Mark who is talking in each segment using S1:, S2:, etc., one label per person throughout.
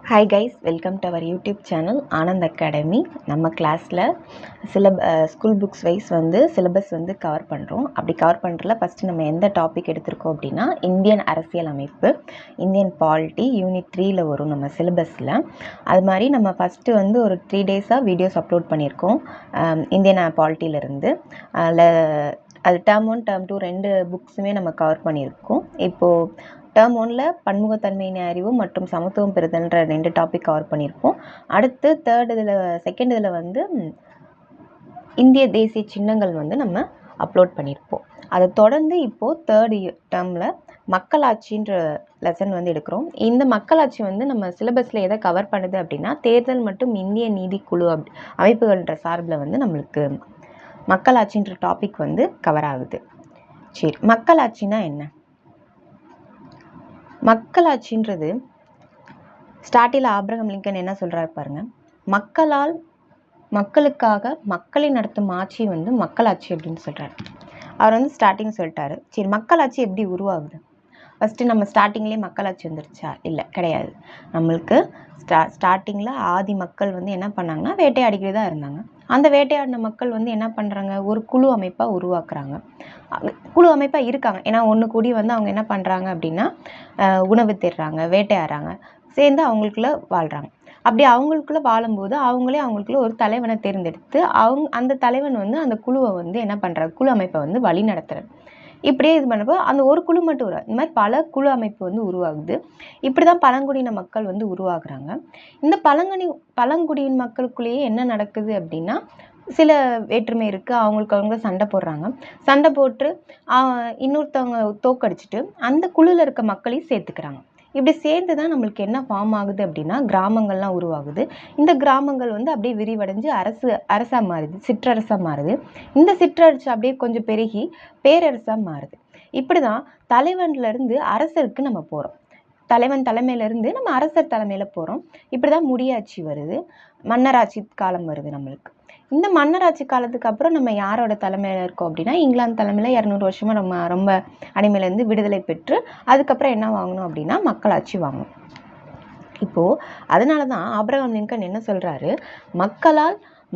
S1: Hi guys, welcome to our YouTube channel Anand Academy. நம்ம கிளாஸில் school books wise syllabus cover பண்ணுறோம். அப்படி cover பண்ணுறதுல ஃபஸ்ட்டு நம்ம எந்த டாபிக் எடுத்திருக்கோம் அப்படின்னா இந்தியன் அரசியல் அமைப்பு, இந்தியன் பாலிட்டி யூனிட் 3ல் வரும் நம்ம சிலபஸில். அது மாதிரி நம்ம ஃபஸ்ட்டு ஒரு 3 டேஸாக வீடியோஸ் அப்லோட் பண்ணியிருக்கோம் இந்தியன் பாலிட்டியிலேருந்து. அதில் அது டேர்ம் 1 டேர்ம் 2 2 புக்ஸுமே நம்ம கவர் பண்ணியிருக்கோம். இப்போது டேர்ம் 1ல் பன்முகத்தன்மையின் அறிவு மற்றும் சமத்துவம் பெறுதல்ன்ற 2 டாபிக் கவர் பண்ணியிருப்போம். அடுத்து செகண்ட் இதில் இந்திய தேசிய சின்னங்கள் நம்ம அப்லோட் பண்ணியிருப்போம். அதை தொடர்ந்து இப்போது தேர்ட் டேர்மில் மக்களாட்சின்ற லெசன் எடுக்கிறோம். இந்த மக்களாட்சி நம்ம சிலபஸில் எதை கவர் பண்ணுது அப்படின்னா தேர்தல் மற்றும் இந்திய நீதிக்குழு அமைப்புகள்ன்ற சார்பில் நம்மளுக்கு மக்களாட்சின்ற டாபிக் கவர் ஆகுது. சரி, மக்களாட்சினா என்ன? மக்களாட்சின்றது ஸ்டார்டிங்கில் ஆப்ரஹாம் லிங்கன் என்ன சொல்கிறாரு பாருங்க, மக்களுக்காக மக்களை நடத்தும் ஆட்சி மக்களாட்சி அப்படின்னு சொல்கிறார். அவர் ஸ்டார்டிங் சொல்லிட்டாரு. சரி, மக்களாட்சி எப்படி உருவாகுது? ஃபஸ்ட்டு நம்ம ஸ்டார்டிங்லேயே மக்களாட்சி வந்துருச்சா? இல்லை, கிடையாது. நம்மளுக்கு ஸ்டார்டிங்கில் ஆதி மக்கள் என்ன பண்ணாங்கன்னா வேட்டையாடிக்கிட்டு தான் இருந்தாங்க. அந்த வேட்டையாடின மக்கள் என்ன பண்ணுறாங்க, ஒரு குழு அமைப்பாக உருவாக்குறாங்க. குழு அமைப்பாக இருக்காங்க. ஏன்னா ஒன்று கூடி அவங்க என்ன பண்ணுறாங்க அப்படின்னா உணவு தேடுறாங்க, வேட்டையாடுறாங்க, சேர்ந்து அவங்களுக்குள்ள வாழ்கிறாங்க. அப்படி அவங்களுக்குள்ள வாழும்போது அவங்களுக்குள்ள ஒரு தலைவனை தேர்ந்தெடுத்து அந்த தலைவன் அந்த குழுவை என்ன பண்ணுறாங்க, குழு அமைப்பை வழி நடத்துகிறார். இப்படியே இது பண்ணப்போ அந்த ஒரு குழு மட்டும் வரும். இந்த மாதிரி பல குழு அமைப்பு உருவாகுது. இப்படி தான் பழங்குடியின மக்கள் உருவாகுறாங்க. இந்த பழங்குடியின மக்களுக்குள்ளேயே என்ன நடக்குது அப்படின்னா சில வேற்றுமை இருக்குது. அவங்க சண்டை போடுறாங்க. சண்டை போட்டு இன்னொருத்தவங்க தோக்கடிச்சிட்டு அந்த குழுவில் இருக்க மக்களையும் சேர்த்துக்கிறாங்க. இப்படி சேர்ந்து தான் நம்மளுக்கு என்ன ஃபார்ம் ஆகுது அப்படின்னா கிராமங்கள்லாம் உருவாகுது. இந்த கிராமங்கள் அப்படியே விரிவடைஞ்சு அரசாக மாறுது, சிற்றரசாக மாறுது. இந்த சிற்றரசு அப்படியே கொஞ்சம் பெருகி பேரரசாக மாறுது. இப்படி தான் தலைவன்லேருந்து அரசருக்கு நம்ம போகிறோம். தலைவன் தலைமையிலேருந்து நம்ம அரசர் தலைமையில் போகிறோம். இப்படி தான் முடியாட்சி வருது, மன்னராட்சி காலம் வருது நம்மளுக்கு. இந்த மன்னராட்சி காலத்துக்கு அப்புறம் நம்ம யாரோட தலைமையில் இருக்கோம் அப்படின்னா இங்கிலாந்து தலைமையில் 200 வருஷமாக நம்ம ரொம்ப அடிமையிலேருந்து விடுதலை பெற்று அதுக்கப்புறம் என்ன வாங்கணும் அப்படின்னா மக்களாட்சி வாங்கணும். இப்போது அதனால தான் ஆப்ரஹாம் லிங்கன் என்ன சொல்கிறாரு,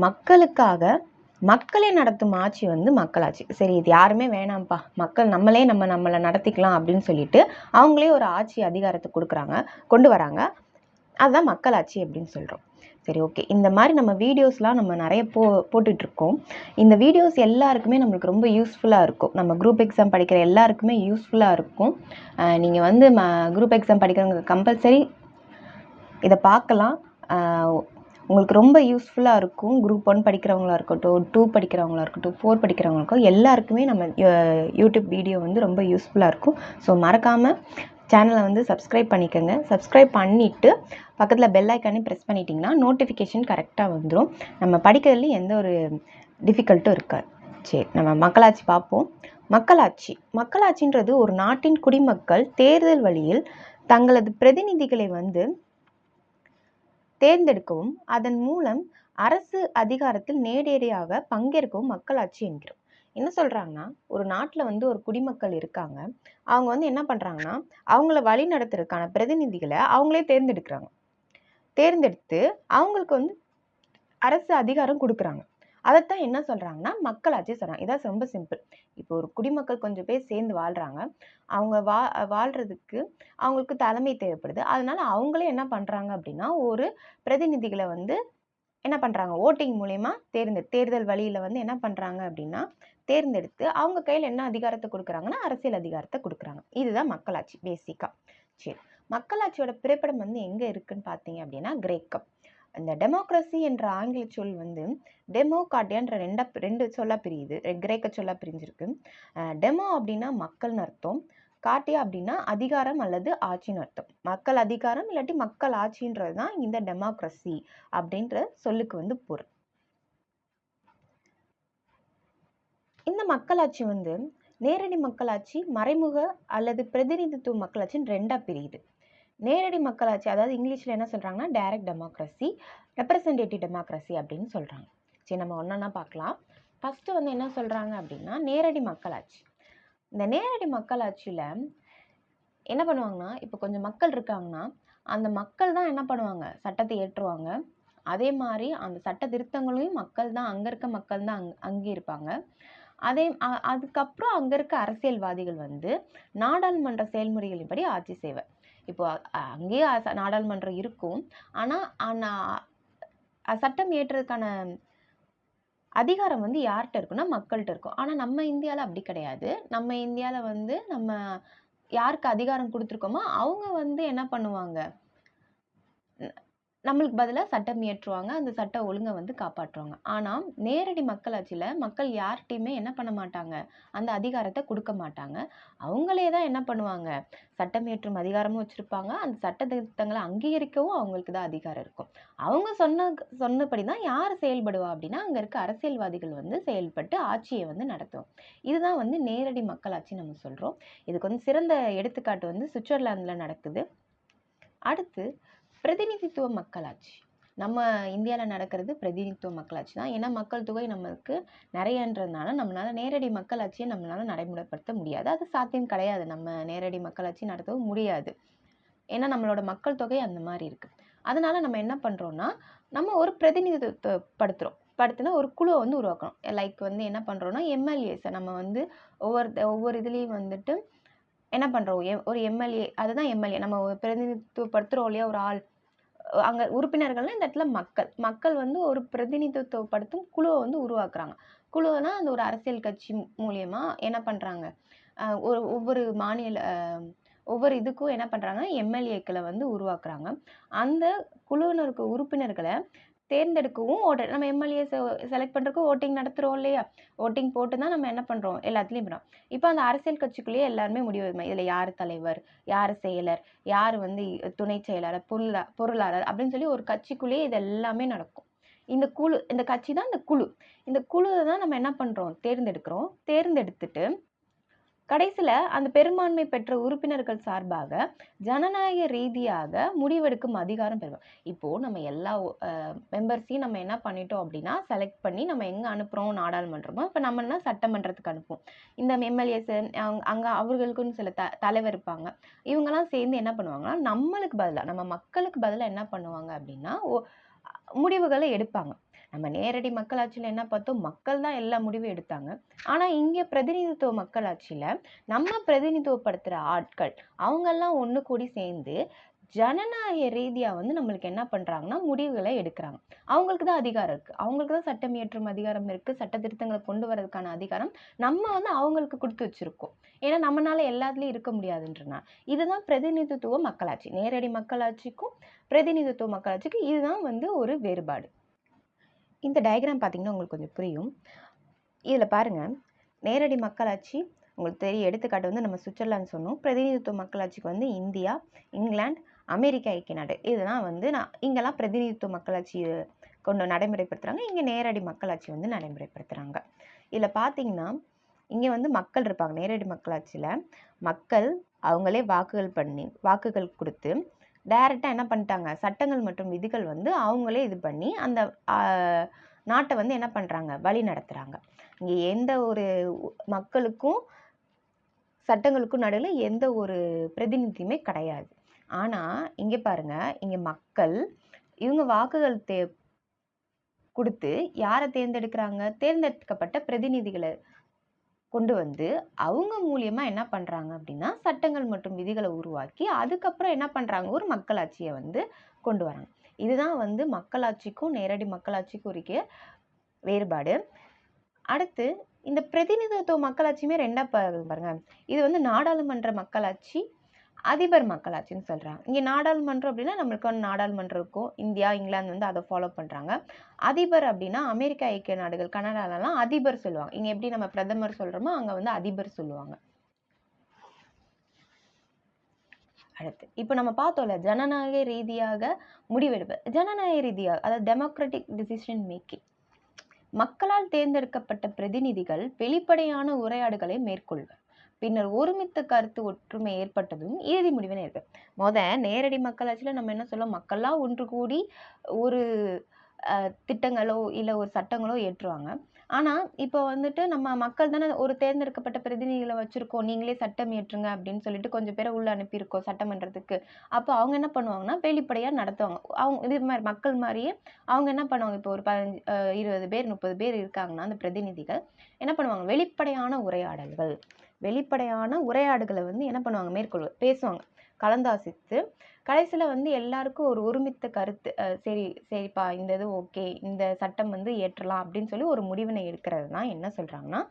S1: மக்களுக்காக மக்களை நடத்தும் ஆட்சி மக்களாட்சி. சரி, இது யாருமே வேணாம்ப்பா, மக்கள் நம்மளை நடத்திக்கலாம் அப்படின்னு சொல்லிட்டு அவங்களே ஒரு ஆட்சி அதிகாரத்தை கொண்டு வராங்க. அதுதான் மக்களாட்சி அப்படின்னு சொல்கிறோம். சரி, ஓகே. இந்த மாதிரி நம்ம வீடியோஸ்லாம் நம்ம நிறைய போட்டுட்ருக்கோம். இந்த வீடியோஸ் எல்லாருக்குமே நம்மளுக்கு ரொம்ப யூஸ்ஃபுல்லாக இருக்கும். நம்ம குரூப் எக்ஸாம் படிக்கிற எல்லாருக்குமே யூஸ்ஃபுல்லாக இருக்கும். நீங்கள் குரூப் எக்ஸாம் படிக்கிறவங்க கம்பல்சரி இதை பார்க்கலாம். உங்களுக்கு ரொம்ப யூஸ்ஃபுல்லாக இருக்கும். குரூப் 1 படிக்கிறவங்களா இருக்கட்டும், 2 படிக்கிறவங்களா இருக்கட்டும், 4 படிக்கிறவங்களா இருக்கட்டும், எல்லாருக்குமே நம்ம யூடியூப் வீடியோ ரொம்ப யூஸ்ஃபுல்லாக இருக்கும். ஸோ மறக்காமல் சேனலை சப்ஸ்கிரைப் பண்ணிக்கோங்க. சப்ஸ்கிரைப் பண்ணிவிட்டு பக்கத்தில் பெல் ஐக்கானே ப்ரெஸ் பண்ணிட்டீங்கன்னா நோட்டிஃபிகேஷன் கரெக்டாக வந்துடும். நம்ம படிக்கிறதுல எந்த ஒரு டிஃபிகல்ட்டும் இருக்காது. சரி, நம்ம மக்களாட்சி பார்ப்போம். மக்களாட்சின்றது ஒரு நாட்டின் குடிமக்கள் தேர்தல் வழியில் தங்களது பிரதிநிதிகளை தேர்ந்தெடுக்கவும் அதன் மூலம் அரசு அதிகாரத்தில் நேரடியாக பங்கேற்கவும் மக்களாட்சி என்கிறோம். என்ன சொல்கிறாங்கன்னா, ஒரு நாட்டில் ஒரு குடிமக்கள் இருக்காங்க. அவங்க என்ன பண்ணுறாங்கன்னா அவங்கள வழி நடத்துறதுக்கான பிரதிநிதிகளை அவங்களே தேர்ந்தெடுத்து அவங்களுக்கு அரசு அதிகாரம் கொடுக்குறாங்க. அதைத்தான் என்ன சொல்கிறாங்கன்னா மக்களாட்சி சொல்கிறாங்க. இதான் ரொம்ப சிம்பிள். இப்போ ஒரு குடிமக்கள் கொஞ்சம் பேர் சேர்ந்து வாழ்கிறாங்க. அவங்க வாழ்கிறதுக்கு அவங்களுக்கு தலைமை தேவைப்படுது. அதனால அவங்களே என்ன பண்ணுறாங்க அப்படின்னா ஒரு பிரதிநிதிகளை என்ன பண்ணுறாங்க, ஓட்டிங் மூலயமா தேர்தல் வழியில் என்ன பண்ணுறாங்க அப்படின்னா தேர்ந்தெடுத்து அவங்க கையில் என்ன அதிகாரத்தை கொடுக்குறாங்கன்னா அரசியல் அதிகாரத்தை கொடுக்குறாங்க. இதுதான் மக்களாட்சி பேசிக்காக. சரி, மக்களாட்சியோட பிறப்பிடம் எங்கே இருக்குன்னு பார்த்தீங்க அப்படின்னா கிரேக்கம். இந்த டெமோக்ரஸி என்ற ஆங்கில சொல் டெமோகார்டியான்ற ரெண்டு சொல்லா பிரியுது, கிரேக்க சொல்லா பிரிஞ்சிருக்கு. டெமோ அப்படின்னா மக்கள்னு அர்த்தம், கார்டியா அப்படின்னா அதிகாரம் அல்லது ஆட்சின்னு அர்த்தம். மக்கள் அதிகாரம் இல்லாட்டி மக்கள் ஆட்சின்றது தான் இந்த டெமோக்ரஸி அப்படின்ற சொல்லுக்கு பொருள். இந்த மக்களாட்சி நேரடி மக்களாட்சி, மறைமுக அல்லது பிரதிநிதித்துவ மக்களாட்சின்னு 2ஆ பிரியுது. நேரடி மக்களாட்சி, அதாவது இங்கிலீஷில் என்ன சொல்கிறாங்கன்னா டைரக்ட் டெமோக்ரஸி, ரெப்ரசன்டேட்டிவ் டெமோக்ரஸி அப்படின்னு சொல்கிறாங்க. சரி, நம்ம ஒன்றா பார்க்கலாம். ஃபஸ்ட்டு என்ன சொல்கிறாங்க அப்படின்னா நேரடி மக்களாட்சி. இந்த நேரடி மக்களாட்சியில் என்ன பண்ணுவாங்கன்னா, இப்போ கொஞ்சம் மக்கள் இருக்காங்கன்னா அந்த மக்கள் தான் என்ன பண்ணுவாங்க, சட்டத்தை இயற்றுவாங்க. அதே மாதிரி அந்த சட்ட திருத்தங்களையும் மக்கள் தான், அங்க இருக்க மக்கள் தான் அங்கீகரிப்பாங்க. அதுக்கப்புறம் அங்க இருக்க அரசியல்வாதிகள் வந்து நாடாளுமன்ற செயல்முறைகளின்படி ஆட்சி செய்வர். இப்போ அங்கேயே நாடாளுமன்றம் இருக்கும். ஆனா சட்டம் இயற்றுறதுக்கான அதிகாரம் வந்து யார்கிட்ட இருக்குன்னா மக்கள்கிட்ட இருக்கும். ஆனா நம்ம இந்தியால அப்படி கிடையாது. நம்ம இந்தியால வந்து நம்ம யாருக்கு அதிகாரம் கொடுத்துருக்கோமோ அவங்க வந்து என்ன பண்ணுவாங்க, நம்மளுக்கு பதிலா சட்டம் இயற்றுவாங்க. அந்த சட்ட ஒழுங்கை வந்து காப்பாற்றுவாங்க. ஆனா நேரடி மக்களாட்சியில மக்கள் யார்கிட்டயுமே என்ன பண்ண மாட்டாங்க, அந்த அதிகாரத்தை கொடுக்க மாட்டாங்க. அவங்களே தான் என்ன பண்ணுவாங்க, சட்டம் இயற்றும் அதிகாரமும் வச்சிருப்பாங்க. அந்த சட்ட திருத்தங்களை அங்கீகரிக்கவும் அவங்களுக்கு தான் அதிகாரம் இருக்கும். அவங்க சொன்னபடி தான் யார் செயல்படுவா அப்படின்னா, அங்க இருக்க அரசியல்வாதிகள் வந்து செயல்பட்டு ஆட்சியை வந்து நடத்தும். இதுதான் வந்து நேரடி மக்களாட்சி நம்ம சொல்றோம். இதுக்கு வந்து சிறந்த எடுத்துக்காட்டு வந்து சுவிட்சர்லாந்துல நடக்குது. அடுத்து பிரதிநிதித்துவ மக்களாட்சி. நம்ம இந்தியாவில் நடக்கிறது பிரதிநிதித்துவ மக்களாட்சி தான். ஏன்னா மக்கள் தொகை நம்மளுக்கு நிறையன்றதுனால நம்மளால நேரடி மக்களாட்சியை நம்மளால நடைமுறைப்படுத்த முடியாது. அது சாத்தியம் கிடையாது. நம்ம நேரடி மக்களாட்சி நடத்தவும் முடியாது. ஏன்னா நம்மளோட மக்கள் தொகை அந்த மாதிரி இருக்கு. அதனால நம்ம என்ன பண்றோம்னா, நம்ம ஒரு படுத்தினா ஒரு குழுவை வந்து உருவாக்கணும். லைக் வந்து என்ன பண்றோம்னா, எம்எல்ஏஸை நம்ம வந்து ஒவ்வொரு இதுலேயும் வந்துட்டு என்ன பண்றோம், ஒரு எம்எல்ஏ, அதுதான் எம்எல்ஏ. நம்ம பிரதிநிதித்துவப்படுத்துறோம் இல்லையா ஒரு ஆள், அங்க உறுப்பினர்கள்னா இந்த இடத்துல மக்கள் வந்து ஒரு பிரதிநிதித்துவப்படுத்தும் குழுவை வந்து உருவாக்குறாங்க. குழுனா அந்த ஒரு அரசியல் கட்சி மூலியமா என்ன பண்றாங்க, ஒவ்வொரு ஒவ்வொரு இதுக்கும் என்ன பண்றாங்க, எம்எல்ஏக்களை வந்து உருவாக்குறாங்க. அந்த குழுவினருக்கு உறுப்பினர்களை தேர்ந்தெடுக்கவும் நம்ம எம்எல்ஏ செலக்ட் பண்ணுறதுக்கு ஓட்டிங் நடத்துகிறோம் இல்லையா, ஓட்டிங் போட்டு தான் நம்ம என்ன பண்ணுறோம், எல்லாத்துலேயும் பண்ணுறோம். இப்போ அந்த அரசியல் கட்சிக்குள்ளேயே எல்லாருமே முடிவு, இதில் யார் தலைவர், யார் செயலர், யார் வந்து துணை செயலாளர், பொருளாளர் அப்படின்னு சொல்லி ஒரு கட்சிக்குள்ளேயே இது எல்லாமே நடக்கும். இந்த கட்சி தான் இந்த குழு தான் நம்ம என்ன பண்ணுறோம், தேர்ந்தெடுத்துட்டு கடைசியில் அந்த பெரும்பான்மை பெற்ற உறுப்பினர்கள் சார்பாக ஜனநாயக ரீதியாக முடிவெடுக்கும் அதிகாரம் பெறுவோம். இப்போ நம்ம எல்லா மெம்பர்ஸையும் நம்ம என்ன பண்ணிட்டோம் அப்படின்னா செலக்ட் பண்ணி நம்ம எங்கே அனுப்புகிறோம், நாடாளுமன்றமோ, இப்போ நம்மனா சட்டமன்றத்துக்கு அனுப்புவோம். இந்த எம்எல்ஏஸ் அங்கே அவர்களுக்குன்னு சில தலைவர் இருப்பாங்க. இவங்கெல்லாம் சேர்ந்து என்ன பண்ணுவாங்கன்னா நம்மளுக்கு பதிலாக, நம்ம மக்களுக்கு பதிலாக என்ன பண்ணுவாங்க அப்படின்னா முடிவுகளை எடுப்பாங்க. நம்ம நேரடி மக்களாட்சியில் என்ன பார்த்தோம், மக்கள் தான் எல்லா முடிவும் எடுத்தாங்க. ஆனால் இங்கே பிரதிநிதித்துவ மக்களாட்சியில் நம்ம பிரதிநிதித்துவப்படுத்துகிற ஆட்கள் அவங்கெல்லாம் ஒன்று கூடி சேர்ந்து ஜனநாயக ரீதியாக வந்து நம்மளுக்கு என்ன பண்ணுறாங்கன்னா முடிவுகளை எடுக்கிறாங்க. அவங்களுக்கு தான் அதிகாரம் இருக்குது, அவங்களுக்கு தான் சட்டம் இயற்றும் அதிகாரம் இருக்குது, சட்ட திருத்தங்களை கொண்டு வரதுக்கான அதிகாரம் நம்ம வந்து அவங்களுக்கு கொடுத்து வச்சுருக்கோம். ஏன்னா நம்மளால எல்லாத்துலேயும் இருக்க முடியாதுன்றனா. இதுதான் பிரதிநிதித்துவ மக்களாட்சி. நேரடி மக்களாட்சிக்கும் பிரதிநிதித்துவ மக்களாட்சிக்கும் இதுதான் வந்து ஒரு வேறுபாடு. இந்த டயக்ராம் பார்த்தீங்கன்னா உங்களுக்கு கொஞ்சம் புரியும். இதில் பாருங்கள், நேரடி மக்களாட்சி உங்களுக்கு தெரியும். எடுத்துக்காட்டு வந்து நம்ம சுவிட்சர்லாந்து சொன்னோம். பிரதிநிதித்துவ மக்களாட்சிக்கு வந்து இந்தியா, இங்கிலாந்து, அமெரிக்கா ஐக்கிய நாடு, இதெல்லாம் வந்து இங்கெல்லாம் பிரதிநிதித்துவ மக்களாட்சி கொண்டு நடைமுறைப்படுத்துகிறாங்க. இங்கே நேரடி மக்களாட்சி வந்து நடைமுறைப்படுத்துகிறாங்க. இதில் பார்த்தீங்கன்னா இங்கே வந்து மக்கள் இருப்பாங்க. நேரடி மக்களாட்சியில் மக்கள் அவங்களே வாக்குகள் கொடுத்து டைரெக்டாக என்ன பண்ணிட்டாங்க, சட்டங்கள் மற்றும் விதிகள் வந்து அவங்களே இது பண்ணி அந்த நாட்டை வந்து என்ன பண்ணுறாங்க, வழி நடத்துகிறாங்க. இங்கே எந்த ஒரு மக்களுக்கும் சட்டங்களுக்கும் நடுவில் எந்த ஒரு பிரதிநிதியுமே கிடையாது. ஆனால் இங்கே பாருங்க, இங்கே மக்கள் இவங்க வாக்குகள் கொடுத்து யாரை தேர்ந்தெடுக்கிறாங்க, தேர்ந்தெடுக்கப்பட்ட பிரதிநிதிகளை கொண்டு வந்து அவங்க மூலியமா என்ன பண்றாங்க அப்படின்னா சட்டங்கள் மற்றும் விதிகளை உருவாக்கி அதுக்கப்புறம் என்ன பண்றாங்க, ஒரு மக்களாட்சியை வந்து கொண்டு வராங்க. இதுதான் வந்து மக்களாட்சிக்கும் நேரடி மக்களாட்சிக்கும் இருக்க வேறுபாடு. அடுத்து இந்த பிரதிநிதித்துவ மக்களாட்சியுமே ரெண்டா பாருங்க. இது வந்து நாடாளுமன்ற மக்களாட்சி, அதிபர் மக்களாட்சின்னு சொல்றாங்க. இங்கே நாடாளுமன்றம் அப்படின்னா நம்மளுக்கு வந்து நாடாளுமன்றம் இருக்கும். இந்தியா, இங்கிலாந்து வந்து அதை ஃபாலோ பண்றாங்க. அதிபர் அப்படின்னா அமெரிக்கா ஐக்கிய நாடுகள், கனடாலலாம் அதிபர் சொல்லுவாங்க. இங்கே எப்படி நம்ம பிரதமர் சொல்றோமோ அங்கே வந்து அதிபர் சொல்லுவாங்க. அடுத்து இப்போ நம்ம பார்த்தோம்ல, ஜனநாயக ரீதியாக முடிவெடுப்பு. ஜனநாயக ரீதியாக அதாவது டெமோக்ராட்டிக் டிசிஷன் மேக்கிங். மக்களால் தேர்ந்தெடுக்கப்பட்ட பிரதிநிதிகள் வெளிப்படையான உரையாடுகளை மேற்கொள்வர். பின்னர் ஒருமித்த கருத்து ஒற்றுமை ஏற்பட்டதும் இறுதி முடிவினை ஏற்படும். நேரடி மக்களாட்சியில் நம்ம என்ன சொல்லுவோம், மக்கள்லாம் ஒன்று கூடி ஒரு திட்டங்களோ இல்லை ஒரு சட்டங்களோ ஏற்றுவாங்க. ஆனால் இப்போ வந்துட்டு நம்ம மக்கள் தானே ஒரு தேர்ந்தெடுக்கப்பட்ட பிரதிநிதிகளை வச்சுருக்கோம், நீங்களே சட்டம் இயற்றுங்க அப்படின்னு சொல்லிட்டு கொஞ்சம் பேரை உள்ள அனுப்பியிருக்கோம் சட்டமன்றத்துக்கு. அப்போ அவங்க என்ன பண்ணுவாங்கன்னா வெளிப்படையாக நடத்துவாங்க. அவங்க இது மாதிரி மக்கள் மாதிரியே அவங்க என்ன பண்ணுவாங்க, இப்போ ஒரு 15 20 பேர் 30 பேர் இருக்காங்கன்னா அந்த பிரதிநிதிகள் என்ன பண்ணுவாங்க, வெளிப்படையான உரையாடுகளை வந்து என்ன பண்ணுவாங்க, பேசுவாங்க, கலந்தாசித்து கடைசியில் வந்து எல்லாருக்கும் ஒரு ஒருமித்த கருத்து, சரிப்பா இந்த இது ஓகே, இந்த சட்டம் வந்து ஏற்றலாம் அப்படின்னு சொல்லி ஒரு முடிவினை எடுக்கிறது தான் என்ன சொல்கிறாங்கன்னா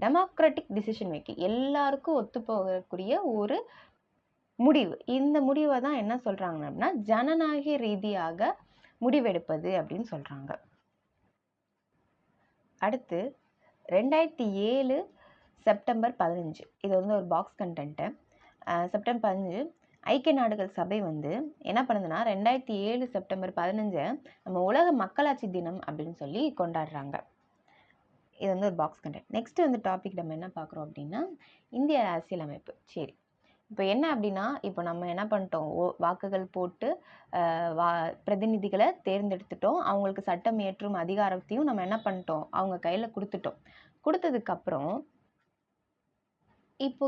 S1: டெமோக்ராட்டிக் டிசிஷன் மேக்கிங். எல்லாருக்கும் ஒத்து போகக்கூடிய ஒரு முடிவு. இந்த முடிவை தான் என்ன சொல்கிறாங்க அப்படின்னா ஜனநாயக ரீதியாக முடிவெடுப்பது அப்படின்னு சொல்கிறாங்க. அடுத்து 2007 செப்டம்பர் 15, இது வந்து ஒரு பாக்ஸ் கண்டென்ட்டு. செப்டம்பர் 15 ஐக்கிய நாடுகள் சபை வந்து என்ன பண்ணுதுன்னா 2007 செப்டம்பர் 15 நம்ம உலக மக்களாட்சி தினம் அப்படின்னு சொல்லி கொண்டாடுறாங்க. இது வந்து ஒரு பாக்ஸ் கண்டென்ட். நெக்ஸ்ட் வந்து டாபிக் நம்ம என்ன பார்க்குறோம் அப்படின்னா இந்திய அரசியலமைப்பு. சரி, இப்போ என்ன அப்படின்னா இப்போ நம்ம என்ன பண்ணிட்டோம், வாக்குகள் போட்டு பிரதிநிதிகளை தேர்ந்தெடுத்துட்டோம், அவங்களுக்கு சட்டம் இயற்றும் அதிகாரத்தையும் நம்ம என்ன பண்ணிட்டோம், அவங்க கையில் கொடுத்ததுக்கப்புறம் இப்போ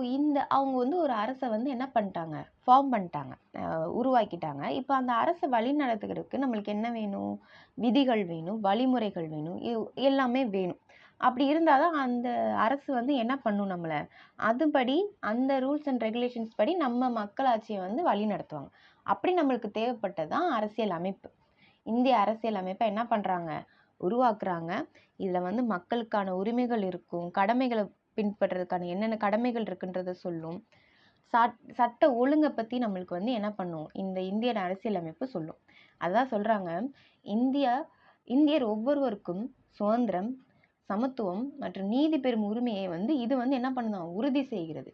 S1: அவங்க வந்து ஒரு அரசை வந்து என்ன பண்ணிட்டாங்க, ஃபார்ம் பண்ணிட்டாங்க, உருவாக்கிட்டாங்க. இப்போ அந்த அரசை வழி நடத்துகிறதுக்கு நம்மளுக்கு என்ன வேணும், விதிகள் வேணும், வழிமுறைகள் வேணும், எல்லாமே வேணும். அப்படி இருந்தால் தான் அந்த அரசு வந்து என்ன பண்ணும், நம்மளை அதுபடி அந்த ரூல்ஸ் அண்ட் ரெகுலேஷன்ஸ் படி நம்ம மக்களாட்சியை வந்து வழி நடத்துவாங்க. அப்படி நம்மளுக்கு தேவைப்பட்டது தான் அரசியல் அமைப்பு. இந்திய அரசியல் அமைப்பை என்ன பண்ணுறாங்க, உருவாக்குறாங்க. இதில் வந்து மக்களுக்கான உரிமைகள் இருக்கும், கடமைகளை பின்பற்றுறதுக்கான என்னென்ன கடமைகள் இருக்குன்றத சொல்லும், சட்ட ஒழுங்கை பற்றி நம்மளுக்கு வந்து என்ன பண்ணும், இந்த இந்தியன் அரசியலமைப்பு சொல்லும். அதான் சொல்கிறாங்க, இந்தியர் ஒவ்வொருவருக்கும் சுதந்திரம், சமத்துவம் மற்றும் நீதி பெறும் உரிமையை வந்து இது வந்து என்ன பண்ணுதான், உறுதி செய்கிறது.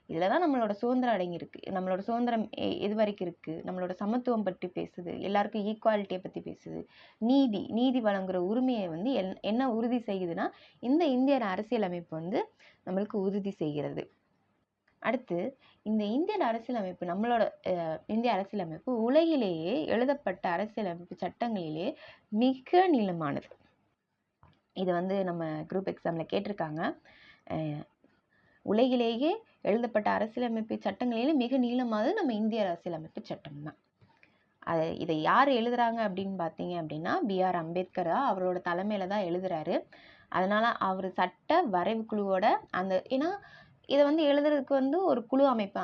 S1: இதில் தான் நம்மளோட சுதந்திரம் அடங்கியிருக்கு. நம்மளோட சுதந்திரம் எது வரைக்கும் இருக்குது, நம்மளோட சமத்துவம் பற்றி பேசுது, எல்லாருக்கும் ஈக்குவாலிட்டியை பற்றி பேசுது, நீதி வழங்குகிற உரிமையை வந்து என்ன உறுதி செய்யுதுன்னா இந்த இந்திய அரசியலமைப்பு வந்து நம்மளுக்கு உறுதி செய்கிறது. அடுத்து இந்த இந்தியன் அரசியலமைப்பு, நம்மளோட இந்திய அரசியலமைப்பு உலகிலேயே எழுதப்பட்ட அரசியலமைப்பு சட்டங்களிலே மிக நீளமானது. இது வந்து நம்ம குரூப் எக்ஸாமில் கேட்டிருக்காங்க. உலகிலேயே எழுதப்பட்ட அரசியலமைப்பு சட்டங்களிலே மிக நீளமானது நம்ம இந்திய அரசியலமைப்பு சட்டம் தான். இதை யார் எழுதுறாங்க அப்படின்னு பார்த்தீங்க அப்படின்னா B.R. அம்பேத்கர் அவரோட தலைமையில தான் எழுதுறாரு. அதனால அவர் சட்ட வரைவு குழுவோட ஏன்னா இதை வந்து எழுதுறதுக்கு வந்து ஒரு குழு அமைப்பை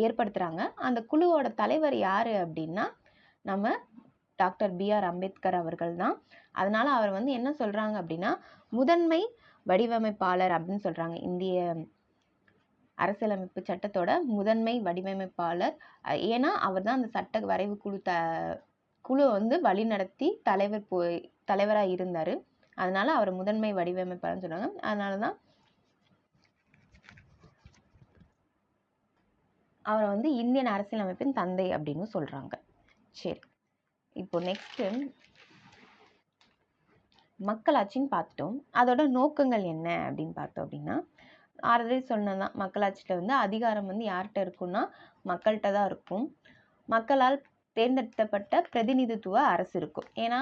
S1: ஏற்படுத்துறாங்க. அந்த குழுவோட தலைவர் யாரு அப்படின்னா நம்ம டாக்டர் B.R. அம்பேத்கர் அவர்கள் தான். அதனால அவர் வந்து என்ன சொல்றாங்க அப்படின்னா முதன்மை வடிவமைப்பாளர் அப்படின்னு சொல்றாங்க. இந்திய அரசியலமைப்பு சட்டத்தோட முதன்மை வடிவமைப்பாளர். ஏன்னா அவர் தான் அந்த சட்ட வரைவு குழு வந்து வழிநடத்தி தலைவராக இருந்தார். அதனால அவர் முதன்மை வடிவமைப்பாளர்னு சொன்னாங்க. அதனால தான் அவரை வந்து இந்தியன் அரசியலமைப்பின் தந்தை அப்படின்னு சொல்றாங்க. சரி, இப்போ நெக்ஸ்ட் மக்களாட்சின்னு பார்த்துட்டோம். அதோட நோக்கங்கள் என்ன அப்படின்னு பார்த்தோம் அப்படின்னா ஆல்ரெடி சொன்னதான், மக்களாட்சியில் வந்து அதிகாரம் வந்து யார்கிட்ட இருக்குன்னா மக்கள்கிட்ட தான் இருக்கும். மக்களால் தேர்ந்தெடுக்கப்பட்ட பிரதிநிதித்துவ அரசு இருக்கும். ஏன்னா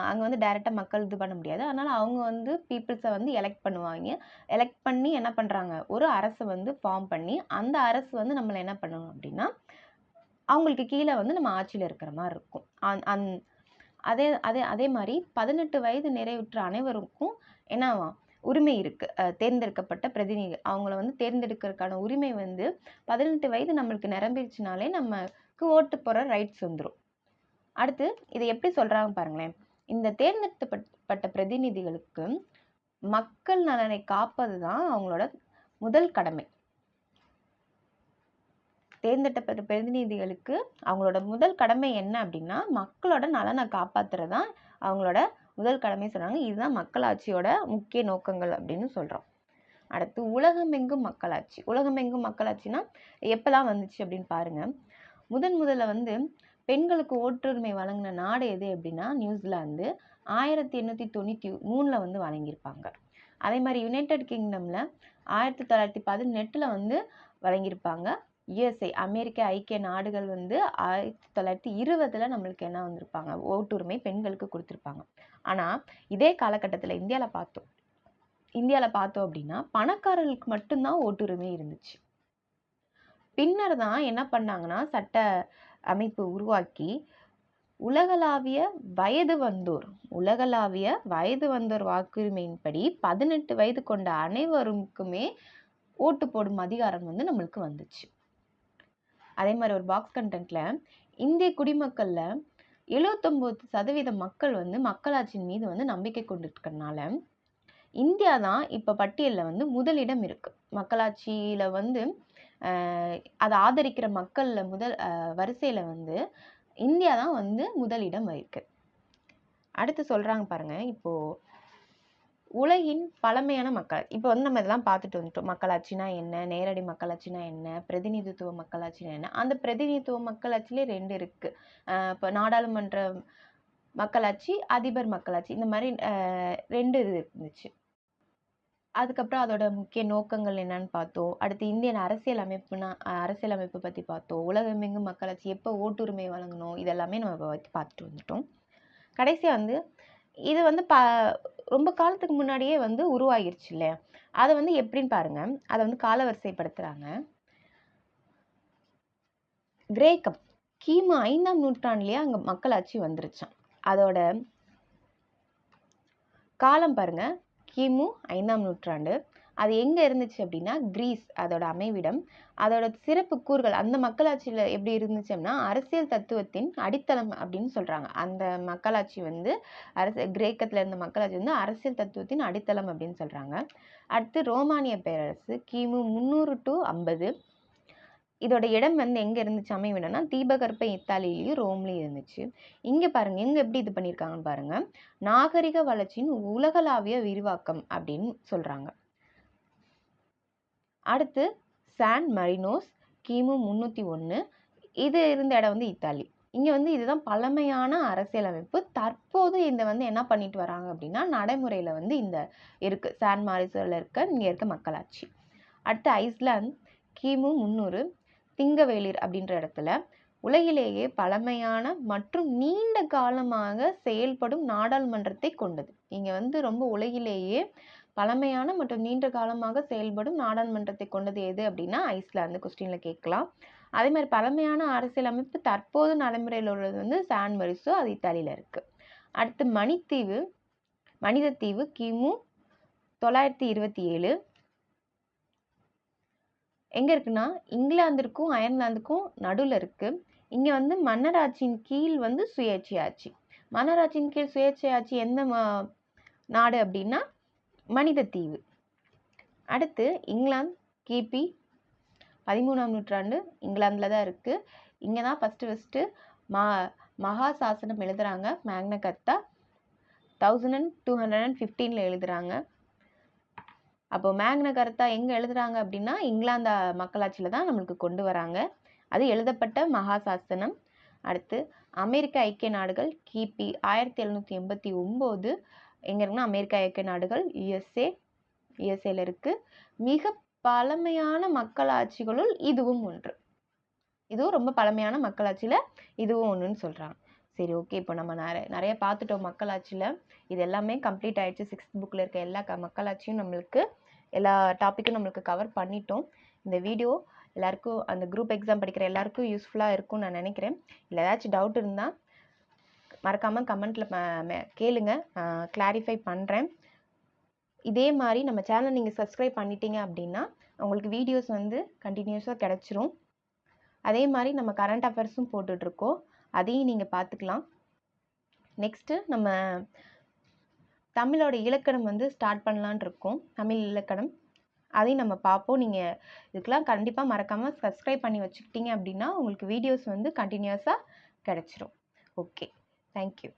S1: அங்கே வந்து டைரெக்டாக மக்கள் இது பண்ண முடியாது. அதனால் அவங்க வந்து பீப்புள்ஸை வந்து எலெக்ட் பண்ணுவாங்க. எலெக்ட் பண்ணி என்ன பண்ணுறாங்க, ஒரு அரசை வந்து ஃபார்ம் பண்ணி அந்த அரசு வந்து நம்மளை என்ன பண்ணணும் அப்படின்னா அவங்களுக்கு கீழே வந்து நம்ம ஆட்சியில் இருக்கிற மாதிரி இருக்கும். அதே மாதிரி 18 வயது நிறைவுற்ற அனைவருக்கும் என்னவா உரிமை இருக்கு. தேர்ந்தெடுக்கப்பட்ட பிரதிநிதி அவங்கள வந்து தேர்ந்தெடுக்கிறதுக்கான உரிமை வந்து 18 வயது நம்மளுக்கு நிரம்பிடுச்சுனாலே நமக்கு ஓட்டு போற ரைட்ஸ் வந்துடும். அடுத்து இதை எப்படி சொல்றாங்க பாருங்களேன், இந்த தேர்ந்தெடுக்கப்பட்ட பிரதிநிதிகளுக்கு மக்கள் நலனை காப்பது தான் அவங்களோட முதல் கடமை. தேர்ந்தெடுக்கப்பட்ட பிரதிநிதிகளுக்கு அவங்களோட முதல் கடமை என்ன அப்படின்னா மக்களோட நலனை காப்பாத்துறது தான் அவங்களோட முதல் கடமை சொல்றாங்க. இதுதான் மக்களாட்சியோட முக்கிய நோக்கங்கள் அப்படின்னு சொல்றோம். அடுத்து உலகமெங்கும் மக்களாட்சி. உலகமெங்கும் மக்களாட்சினா எப்பதான் வந்துச்சு அப்படின்னு பாருங்க. முதல்ல வந்து பெண்களுக்கு ஓட்டுரிமை வழங்கின நாடு எது அப்படின்னா நியூசிலாந்து 1893 வந்து வழங்கியிருப்பாங்க. அதே மாதிரி யுனைடெட் கிங்டம்ல 1918 வந்து வழங்கியிருப்பாங்க. USA அமெரிக்க ஐக்கிய நாடுகள் வந்து 1920 நம்மளுக்கு என்ன வந்திருப்பாங்க, ஓட்டுரிமை பெண்களுக்கு கொடுத்துருப்பாங்க. ஆனால் இதே காலகட்டத்தில் இந்தியாவில் பார்த்தோம் இந்தியாவில் பார்த்தோம் அப்படின்னா பணக்காரர்களுக்கு மட்டும்தான் ஓட்டுரிமை இருந்துச்சு. பின்னர் தான் என்ன பண்ணாங்கன்னா சட்ட அமைப்பு உருவாக்கி உலகளாவிய வயது வந்தோர் வாக்குரிமையின்படி 18 வயது கொண்ட அனைவருக்குமே ஓட்டு போடும் அதிகாரம் வந்து நம்மளுக்கு வந்துச்சு. அதே மாதிரி ஒரு பாக்ஸ் கண்டென்ட்ல இந்திய குடிமக்கள்ல 79% மக்கள் வந்து மக்களாட்சியின் மீது வந்து நம்பிக்கை கொண்டிருக்கிறதுனால இந்தியா தான் இப்ப பட்டியல்ல வந்து முதலிடம் இருக்கு. மக்களாட்சியில வந்து அதை ஆதரிக்கிற மக்கள்ல வரிசையில வந்து இந்தியா தான் வந்து முதலிடம் இருக்கு. அடுத்து சொல்றாங்க பாருங்க, இப்போ உலகின் பழமையான மக்கள், இப்போ வந்து நம்ம இதெல்லாம் பார்த்துட்டு வந்துட்டோம். மக்களாட்சினா என்ன, நேரடி மக்களாட்சினா என்ன, பிரதிநிதித்துவ மக்களாட்சினா என்ன. அந்த பிரதிநிதித்துவ மக்களாட்சியிலே 2 இருக்கு. இப்போ நாடாளுமன்ற மக்களாட்சி, அதிபர் மக்களாட்சி, இந்த மாதிரி 2 இது இருந்துச்சு. அதுக்கப்புறம் அதோட முக்கிய நோக்கங்கள் என்னன்னு பார்த்தோம். அடுத்து இந்தியன் அரசியலமைப்பு பற்றி பார்த்தோம். உலகமெங்கும் மக்களாட்சி எப்போ ஓட்டுரிமை வழங்கணும், இதெல்லாமே நம்ம பார்த்துட்டு வந்துட்டோம். கடைசியாக வந்து இது வந்து ரொம்ப காலத்துக்கு முன்னாடியே வந்து உருவாகிருச்சு இல்லையா, அதை வந்து எப்படின்னு பாருங்க. அதை வந்து காலவரிசைப்படுத்துறாங்க. கிரேக்கம் கிமு 5ஆம் நூற்றாண்டுலேயே அங்கே மக்களாட்சி வந்துருச்சான். அதோட காலம் பாருங்க, கிமு 5ஆம் நூற்றாண்டு. அது எங்கே இருந்துச்சு அப்படின்னா கிரீஸ் அதோட அமைவிடம். அதோட சிறப்பு கூறுகள் அந்த மக்களாட்சியில் எப்படி இருந்துச்சு அப்படின்னா அரசியல் தத்துவத்தின் அடித்தளம் அப்படின்னு சொல்கிறாங்க. அந்த மக்களாட்சி வந்து கிரேக்கத்தில் இருந்த மக்களாட்சி வந்து அரசியல் தத்துவத்தின் அடித்தளம் அப்படின்னு சொல்கிறாங்க. அடுத்து ரோமானிய பேரரசு கிமு 300 to 50. இதோட இடம் வந்து எங்கே இருந்துச்சு அமைவிடம்னா தீபகற்ப இத்தாலியிலையும் ரோம்லையும் இருந்துச்சு. இங்கே பாருங்க, எங்கே எப்படி இது பண்ணியிருக்காங்கன்னு பாருங்க. நாகரிக வளர்ச்சியின் உலகளாவிய விரிவாக்கம் அப்படின்னு சொல்கிறாங்க. அடுத்து சான் மரினோஸ் கிமு 301. இது இருந்த இடம் வந்து இத்தாலி. இங்கே வந்து இதுதான் பழமையான அரசியலமைப்பு. தற்போது இந்த வந்து என்ன பண்ணிட்டு வராங்க அப்படின்னா நடைமுறையில் வந்து இந்த இருக்கு சான் மாரிசோவில் இங்கே இருக்க மக்களாட்சி. அடுத்து ஐஸ்லாந்து கிமு 300. திங்கவேலிர் அப்படின்ற இடத்துல உலகிலேயே பழமையான மற்றும் நீண்ட காலமாக செயல்படும் நாடாளுமன்றத்தை கொண்டது. இங்கே வந்து ரொம்ப உலகிலேயே பழமையான மற்றும் நீண்ட காலமாக செயல்படும் நாடாளுமன்றத்தை கொண்டது எது அப்படின்னா ஐஸ்லாந்து. கொஸ்டின்ல கேட்கலாம். அதே மாதிரி பழமையான அரசியலமைப்பு தற்போது நடைமுறையில் உள்ளது வந்து சான் மரிசோ, அது இத்தாலியில் இருக்கு. அடுத்து மனிதத்தீவு கிமு 927. எங்க இருக்குன்னா இங்கிலாந்திற்கும் அயர்லாந்துக்கும் நடுவில் இருக்கு. இங்க வந்து மன்னராட்சியின் கீழ் வந்து சுயேட்சை ஆட்சி. மன்னராட்சியின் கீழ் சுயேட்சை ஆட்சி எந்த நாடு அப்படின்னா மனிதத்தீவு. அடுத்து இங்கிலாந்து கிபி 13ஆம் நூற்றாண்டு இங்கிலாந்துல தான் இருக்கு. இங்கே தான் ஃபர்ஸ்ட் மகா சாசனம் எழுதுறாங்க. மேக்னா கர்த்தா 1215 எழுதுறாங்க. அப்போ மேக்னா கர்த்தா எங்கே எழுதுறாங்க அப்படின்னா இங்கிலாந்து மக்களாட்சியில் தான் நம்மளுக்கு கொண்டு வராங்க. அது எழுதப்பட்ட மகா சாசனம். அடுத்து அமெரிக்க ஐக்கிய நாடுகள் கிபி 1789. எங்கே இருக்குன்னா அமெரிக்க ஐக்கிய நாடுகள் யுஎஸ்ஏல இருக்கு. மிக பழமையான மக்களாட்சிகளுள் இதுவும் ஒன்று. இதுவும் ரொம்ப பழமையான மக்களாட்சியில் இதுவும் ஒன்றுன்னு சொல்கிறாங்க. சரி, ஓகே. இப்போ நம்ம நிறைய பார்த்துட்டோம் மக்களாட்சியில். இது எல்லாமே கம்ப்ளீட் ஆயிடுச்சு. 6th புக்கில் இருக்க எல்லா மக்களாட்சியும் நம்மளுக்கு எல்லா டாப்பிக்கும் நம்மளுக்கு கவர் பண்ணிட்டோம். இந்த வீடியோ எல்லாருக்கும் அந்த குரூப் எக்ஸாம் படிக்கிற எல்லாருக்கும் யூஸ்ஃபுல்லாக இருக்கும்னு நான் நினைக்கிறேன். இல்லை ஏதாச்சும் டவுட் இருந்தால் மறக்காமல் கமெண்ட்டில் கேளுங்க, கிளாரிஃபை பண்ணுறேன். இதே மாதிரி நம்ம சேனலை நீங்கள் சப்ஸ்கிரைப் பண்ணிட்டீங்க அப்படின்னா உங்களுக்கு வீடியோஸ் வந்து கண்டினியூஸாக கிடச்சிரும். அதே மாதிரி நம்ம கரண்ட் அஃபேர்ஸும் போட்டுட்ருக்கோம், அதையும் நீங்கள் பார்த்துக்கலாம். நெக்ஸ்ட்டு நம்ம தமிழோட இலக்கணம் வந்து ஸ்டார்ட் பண்ணலான் இருக்கோம். தமிழ் இலக்கணம் அதையும் நம்ம பார்ப்போம். நீங்கள் இதுக்கெலாம் கண்டிப்பாக மறக்காமல் சப்ஸ்கிரைப் பண்ணி வச்சுக்கிட்டீங்க அப்படின்னா உங்களுக்கு வீடியோஸ் வந்து கண்டினியூஸாக கிடச்சிரும். Okay, thank you.